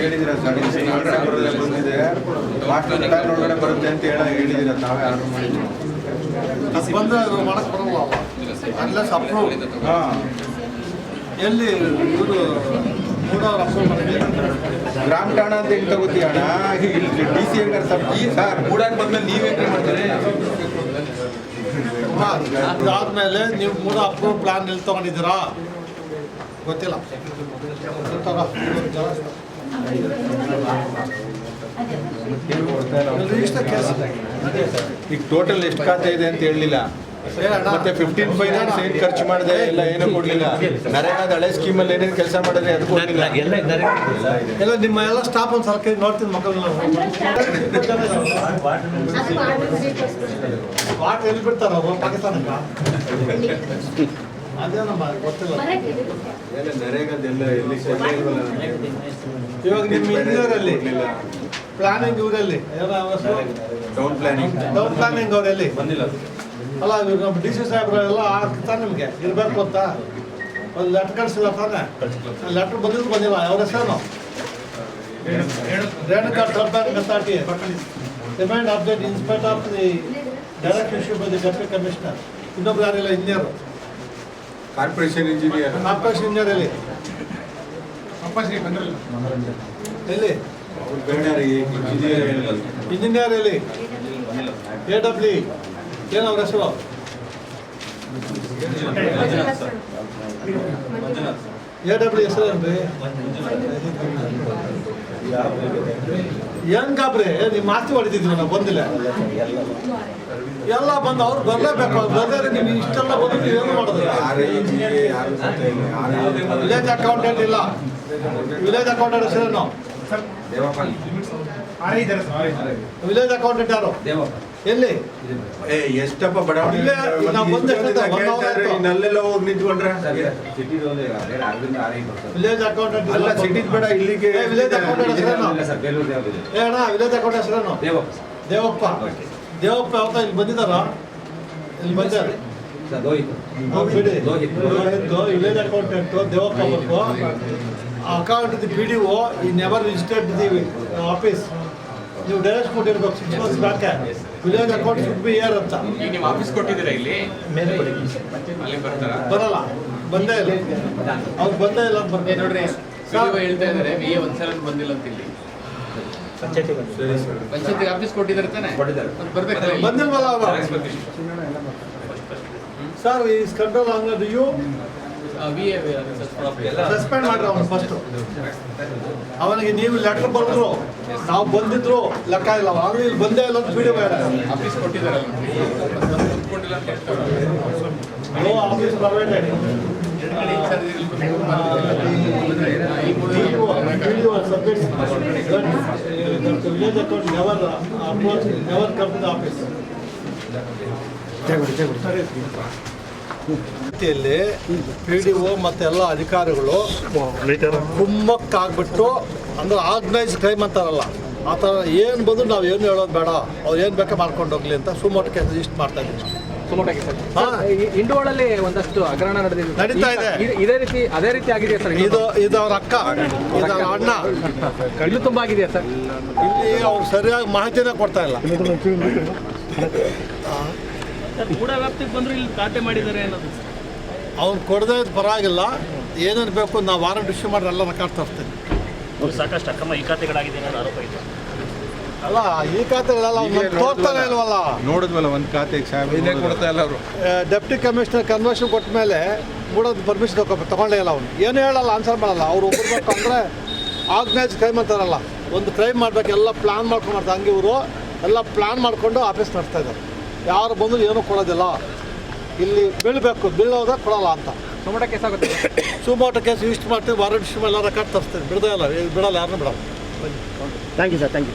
ಹೇಳಿದಿರ sir, ಬಂದಿದೆ master plan ಒಳಗಡೆ ಬರುತ್ತೆ ಅಂತ ಹೇಳಿದಿರ, ತಾವೇ ಆರ್ಡರ್ ಮಾಡಿದ್ವಿ. ಅದು ಬಂದರೆ ಅದು ಮಾಡಕ್ಕೆ ಬರಲ್ಲ ಅನ್ಲೆಸ್ ಅಪ್ರೂವ್. ಹಾಂ, ಎಲ್ಲಿ ಇವರು ಮೂಡವ್ರು ಅಪ್ರೂವ್ ಮಾಡಿದ್ರೆ ಗ್ರಾಮ ಠಾಣ ಅಂತ ಹೆಂಗೆ ತಗೋತೀಯ ಅಣ್ಣ? ಡಿ ಸಿ ಹೆಂಗಾರ ಸರ್ ಮೂಡಾಕ್ ಬಂದ್ಮೇಲೆ ನೀವೇನು ಮಾಡ್ತೀರಿ? ಇದಾದ್ಮೇಲೆ ನೀವು ಮೂಡ ಅಪ್ರೂವ್ ಪ್ಲಾನ್ ಎಲ್ಲಿ ತೊಗೊಂಡಿದ್ದೀರಾ ಗೊತ್ತಿಲ್ಲ. ಈಗ ಟೋಟಲ್ ಎಷ್ಟು ಖಾತೆ ಇದೆ ಅಂತ ಹೇಳಲಿಲ್ಲ, ಮತ್ತೆ 15 ಫೈನಾನ್ಸ್ ಏನು ಖರ್ಚು ಮಾಡಿದೆ ಇಲ್ಲ ಏನೂ ಕೊಡಲಿಲ್ಲ. ನರೇಗಾದ ಹಳೆ ಸ್ಕೀಮಲ್ಲಿ ಏನೇನು ಕೆಲಸ ಮಾಡಿದ್ರೆ ಅದು ಕೊಡಲಿಲ್ಲ. ಎಲ್ಲ ನಿಮ್ಮ ಎಲ್ಲ ಸ್ಟಾಫ್ ಒಂದು ಸಲ ನೋಡ್ತೀನಿ ಮಕ್ಕಳನ್ನ. ವಾಟ್ ಎಲ್ಲಿ ಬಿಡ್ತಾರ ಅವರು ಪಾಕಿಸ್ತಾನಕ್ಕೆ? ಅದೇನಮ್ಮ ಗೊತ್ತಿಲ್ಲ. ಇವಾಗ ನಿಮ್ಮ ಇಂಜಿನಿಯರಲ್ಲಿ ಪ್ಲಾನಿಂಗ್ ಇವರಲ್ಲಿ ಟೌನ್ ಪ್ಲಾನಿಂಗ್ ಅವರಲ್ಲಿ ಬಂದಿಲ್ಲ ಅಲ್ಲ. ಇವಾಗ ನಮ್ಮ ಡಿ ಸಿ ಸಾಹೇಬ್ರೆಲ್ಲ ಆಗ್ತಾನೆ ನಿಮಗೆ ಇರಬೇಕು ಅಂತ ಒಂದು ಲೆಟ್ರ್ ಕಳಿಸಿಲ್ಲ ತಾನೆ? ಲೆಟ್ರ್ ಬಂದಿದ್ದು ಬಂದಿಲ್ಲ. ಅವ್ರ ಹೆಸರು Renuka turbine authority demand update inspector of the direct issue by the deputy commissioner. ಇನ್ನೊಬ್ರು ಯಾರಿಲ್ಲ, engineer, corporation engineer. Corporation engineer ಎಲ್ಲಿ ಎಲ್ಲಿ ಇಂಜಿನಿಯರ್ ಎಲ್ಲಿ? AW ಏನು ಅವ್ರ ಹೆಸರು? AW ಹೆಸರು ಏನ್ರಿ? ಏನ್ ಗಾಬ್ರಿ ನೀವು ಮಾಸ್ತಿ ಹೊಡಿತಿದ್ವಿ ನಾವು ಬಂದಿಲ್ಲ. ಎಲ್ಲ ಬಂದು ಅವ್ರು ಬರಲೇಬೇಕು. ಅವ್ರು ಬರ್ತಾರೆ ನೀವು ಇಷ್ಟೆಲ್ಲ ಬಂದು ನೀವೇನು ಮಾಡೋದಿಲ್ಲ. ವಿಲೇಜ್ ಅಕೌಂಟೆಂಟ್ ಇಲ್ಲ. ವಿಲೇಜ್ ಅಕೌಂಟೆಂಟ್ ಹೆಸರೇನು? ವಿಲೇಜ್ ಅಕೌಂಟೆಂಟ್ ಯಾರು? ಎಲ್ಲಿ? ಎಷ್ಟಪ್ಪ ಬಡಾವಣೆ ನಲ್ಲೆಲ್ಲ ಹೋಗಿ ನಿಂತ್ಕೊಂಡ್ರೆ ವಿಲೇಜ್ ಅಕೌಂಟೆಂಟ್ ಅಲ್ಲ, ಸಿಟಿದ್ ಬೇಡ, ಇಲ್ಲಿಗೆ ವಿಲೇಜ್ ಅಕೌಂಟೆಂಟ್ ಹೆಸರೇನು? ಅಣ್ಣ ವಿಲೇಜ್ ಅಕೌಂಟೆಂಟ್ ಹೆಸರೇನು? ದೇವಪ್ಪ. ದೇವಪ್ಪ ಯಾವತ್ತ ಇಲ್ಲಿ ಬಂದಿದ್ದಾರ? ಇಲ್ಲಿ ಬಂದಿದ್ದಾರೆ ಬಿಡಿ. ವಿಲೇಜ್ ಅಕೌಂಟೆಂಟ್ ದೇವಪ್ಪ ಬಂದು ಅಕೌಂಟ್ ದಿ PDO ಈ ನೆವರ್ ವಿಸಿಟೆಡ್ ದಿ ಆಫೀಸ್. ನೀವು ಡೈರೆಕ್ಟ್ ಕೊಟ್ಟಿರ್ಬೇಕು 6 months back. Village account should be here ಅಂತ. ಈಗ ನೀವು ಆಫೀಸ್ ಕೊಟ್ಟಿದ್ದೀರಾ ಇಲ್ಲಿ? ಅಲ್ಲಿ ಬರ್ತಾರಾ? ಬರಲ್ಲ, ಬಂದೇ ಇಲ್ಲ. ಅವ್ರು ಬಂದೇ ಇಲ್ಲ ಅಂತ ಬರ್ತಾರೆ ನೋಡ್ರಿ. ಹೇಳ್ತಾ ಇದ್ದಾರೆ VA ಒಂದ್ಸಲ ಬಂದಿಲ್ಲ ಅಂತ. ಇಲ್ಲಿ ಪಂಚಾಯತ್ ಆಫೀಸ್ ಕೊಟ್ಟಿದ್ದಾರೆ ತಾನೆ? ಬರ್ಬೇಕು. ಬಂದಿಲ್ವಲ್ಲ ಅವರು. Sir is control anger you suspend ಮಾಡ್ರಿ ಅವನು ಫಸ್ಟ್. ಅವನಿಗೆ ನೀವು ಲೆಟರ್ ಬರೆದ್ರು, ನಾವು ಬಂದಿದ್ರು ಲೆಕ್ಕ ಇಲ್ಲ. ಅವರು ಇಲ್ಲಿ ಬಂದೇ ಇಲ್ಲ ಅಂತ PDO ಆಫೀಸ್ ಕೊಟ್ಟಿದ್ದಾರೆ. Office private village account never come to the office. PDO ಮತ್ತು ಎಲ್ಲ ಅಧಿಕಾರಿಗಳು ಕುಮ್ಮಕ್ಕಾಗ್ಬಿಟ್ಟು ಅಂದ್ರೆ ಆರ್ಗನೈಸ್ ಕ್ರೈಮ್ ಅಂತಾರಲ್ಲ ಆ ಥರ ಏನು ಬಂದು ನಾವು ಏನು ಹೇಳೋದು ಬೇಡ, ಅವ್ರು ಏನು ಬೇಕಾ ಮಾಡ್ಕೊಂಡು ಹೋಗ್ಲಿ ಅಂತ ಸುಮೋಟ ಕೇಸ್ ಇಷ್ಟು ಮಾಡ್ತಾ ಇದ್ದೀವಿ. ಇಂಡೋಳಲ್ಲಿ ಒಂದಷ್ಟು ಹಗರಣ ನಡೀತಾ ಇದೆ. ಅದೇ ರೀತಿ ಆಗಿದೆ ಸರ್. ಇದು ಅವ್ರ ಅಕ್ಕ, ಇದು ಅವ್ರ ಅಣ್ಣ. ಇಲ್ಲೂ ತುಂಬ ಆಗಿದೆಯಾ ಸರ್? ಇಲ್ಲಿ ಅವ್ರು ಸರಿಯಾಗಿ ಮಾಹಿತಿನೇ ಕೊಡ್ತಾ ಇಲ್ಲ. ಕೂಡ ವ್ಯಾಪ್ತಿಗೆ ಬಂದ್ರು ಇಲ್ಲಿ ಖಾತೆ ಮಾಡಿದ್ದಾರೆ ಅನ್ನೋದು ಅವ್ನು ಕೊಡದೇ ಪರವಾಗಿಲ್ಲ. ಏನೇನು ಬೇಕು ನಾವು ವಾರಂಟ್ ಇಶ್ಯೂ ಮಾಡಿ ಎಲ್ಲ ರೆಕಾರ್ಡ್ ತರ್ತೀನಿ. ಸಾಕಷ್ಟು ಅಕ್ರಮ ಈ ಖಾತೆಗಳಾಗಿದೆ ಅನ್ನೋದು ಆರೋಪ ಇದೆ. ಅಲ್ಲ ಈ ಖಾತೆಗಳೆಲ್ಲ ತೋರ್ತಾನೆ ಇಲ್ವಲ್ಲ. ನೋಡಿದ್ವಲ್ಲ ಒಂದು ಖಾತೆಗೆ ಸಾಹೇಬ್ ಕೊಡ್ತಾ ಇಲ್ಲ ಅವರು. ಡೆಪ್ಟಿ ಕಮಿಷನರ್ ಕನ್ವರ್ಷನ್ ಕೊಟ್ಟ ಮೇಲೆ ಮೂಡೋದು ಪರ್ಮಿಷನ್ ತಗೊಂಡೇ ಇಲ್ಲ. ಅವನು ಏನು ಹೇಳಲ್ಲ, ಆನ್ಸರ್ ಮಾಡಲ್ಲ. ಅವ್ರು ಒಬ್ಬರ್ಬೇಕು ಅಂದರೆ ಆರ್ಗನೈಸ್ ಕ್ರೈಮ್ ಅಂತಾರಲ್ಲ, ಒಂದು ಕ್ರೈಮ್ ಮಾಡ್ಬೇಕು, ಎಲ್ಲ ಪ್ಲಾನ್ ಮಾಡ್ಕೊಂಡು ಮಾಡ್ತಾರೆ. ಹಂಗೆ ಇವರು ಎಲ್ಲ ಪ್ಲಾನ್ ಮಾಡಿಕೊಂಡು ಆಫೀಸ್ ನಡೆಸ್ತಾ ಇದ್ದಾರೆ. ಯಾರು ಬಂದರೂ ಏನೂ ಕೊಡೋದಿಲ್ಲ. ಇಲ್ಲಿ ಬೀಳಬೇಕು, ಬೀಳೋದಾಗ ಕೊಡಲ್ಲ ಅಂತ. ಸುಮೋಟ ಕೇಸ್ ಆಗುತ್ತೆ. ಸುಮೋಟ ಕೇಸ್ ಇಷ್ಟು ಮಾಡ್ತೀವಿ, ವಾರಂಟ್ ಇಶ್ಯೂ ಎಲ್ಲ ರೆಕಾರ್ಡ್ ತರಿಸ್ತೀವಿ. ಬಿಡೋದೇ ಇಲ್ಲ, ಬಿಡಲ್ಲ, ಯಾರನ್ನೂ ಬಿಡಲ್ಲ. Thank you sir, thank you.